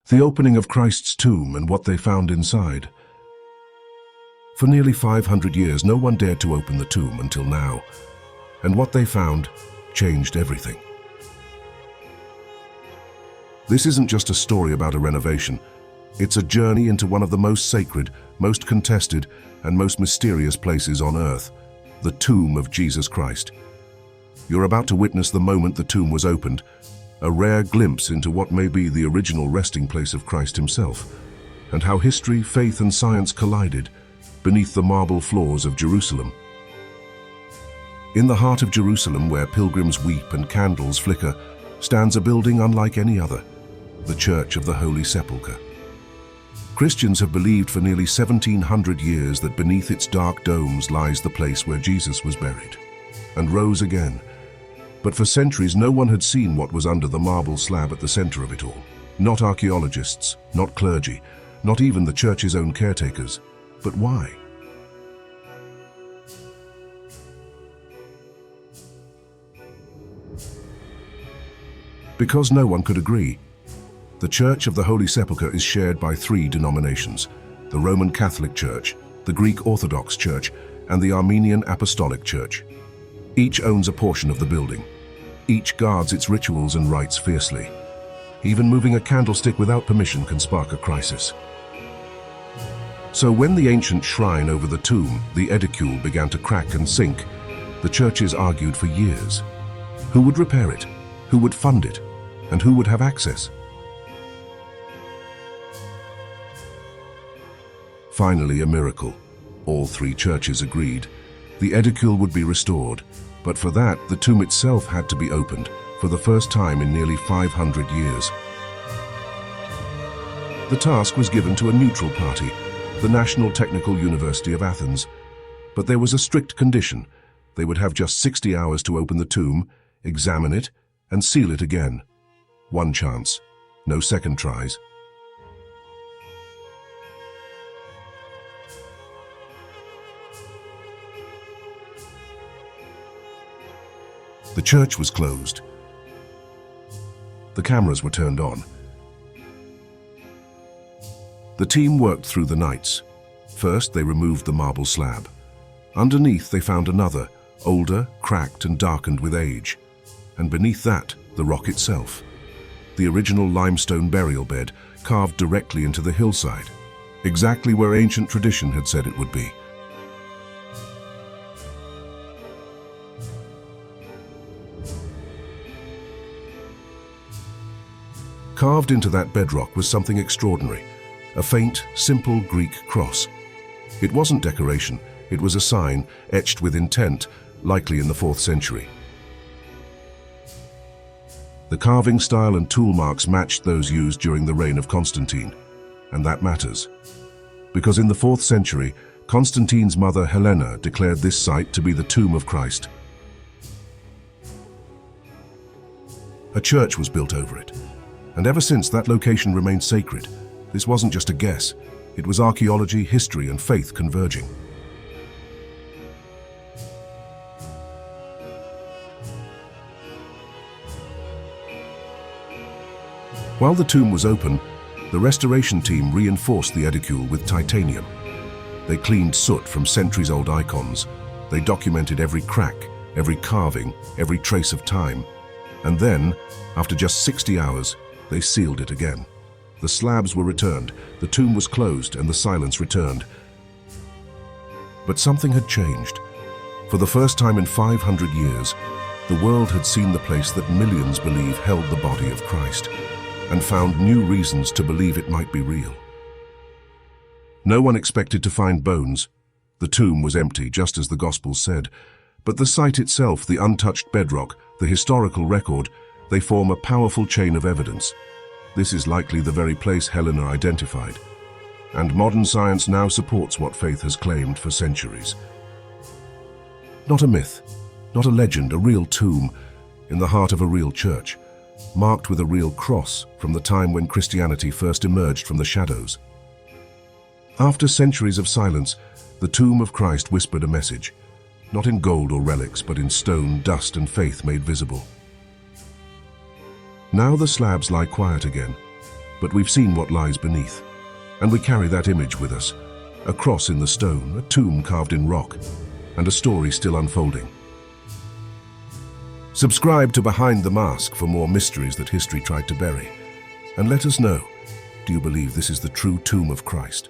The opening of Christ's tomb and what they found inside. For nearly 500 years, no one dared to open the tomb until now, and what they found changed everything. This isn't just a story about a renovation. It's a journey into one of the most sacred, most contested, and most mysterious places on earth, the tomb of Jesus Christ. You're about to witness the moment the tomb was opened, a rare glimpse into what may be the original resting place of Christ himself, and how history, faith, and science collided beneath the marble floors of Jerusalem. In the heart of Jerusalem, where pilgrims weep and candles flicker, stands a building unlike any other, the Church of the Holy Sepulchre. Christians have believed for nearly 1700 years that beneath its dark domes lies the place where Jesus was buried and rose again. But for centuries, no one had seen what was under the marble slab at the center of it all. Not archaeologists, not clergy, not even the church's own caretakers. But why? Because no one could agree. The Church of the Holy Sepulchre is shared by three denominations: the Roman Catholic Church, the Greek Orthodox Church, and the Armenian Apostolic Church. Each owns a portion of the building. Each guards its rituals and rites fiercely. Even moving a candlestick without permission can spark a crisis. So when the ancient shrine over the tomb, the edicule, began to crack and sink, the churches argued for years. Who would repair it? Who would fund it? And who would have access? Finally, a miracle. All three churches agreed. The edicule would be restored, but for that, the tomb itself had to be opened for the first time in nearly 500 years. The task was given to a neutral party, the National Technical University of Athens. But there was a strict condition. They would have just 60 hours to open the tomb, examine it, and seal it again. One chance, no second tries. The church was closed. The cameras were turned on. The team worked through the nights. First, they removed the marble slab. Underneath, they found another, older, cracked, and darkened with age. And beneath that, the rock itself. The original limestone burial bed, carved directly into the hillside, exactly where ancient tradition had said it would be. Carved into that bedrock was something extraordinary, a faint, simple Greek cross. It wasn't decoration, it was a sign etched with intent, likely in the 4th century. The carving style and tool marks matched those used during the reign of Constantine, and that matters. Because in the 4th century, Constantine's mother Helena declared this site to be the tomb of Christ. A church was built over it. And ever since, that location remained sacred. This wasn't just a guess. It was archaeology, history, and faith converging. While the tomb was open, the restoration team reinforced the edicule with titanium. They cleaned soot from centuries-old icons. They documented every crack, every carving, every trace of time. And then, after just 60 hours, they sealed it again. The slabs were returned, the tomb was closed, and the silence returned. But something had changed. For the first time in 500 years, the world had seen the place that millions believe held the body of Christ, and found new reasons to believe it might be real. No one expected to find bones. The tomb was empty, just as the Gospels said. But the site itself, the untouched bedrock, the historical record, they form a powerful chain of evidence. This is likely the very place Helena identified. And modern science now supports what faith has claimed for centuries. Not a myth, not a legend, a real tomb in the heart of a real church, marked with a real cross from the time when Christianity first emerged from the shadows. After centuries of silence, the tomb of Christ whispered a message, not in gold or relics, but in stone, dust, and faith made visible. Now the slabs lie quiet again, but we've seen what lies beneath. And we carry that image with us. A cross in the stone, a tomb carved in rock, and a story still unfolding. Subscribe to Behind the Mask for more mysteries that history tried to bury. And let us know, do you believe this is the true tomb of Christ?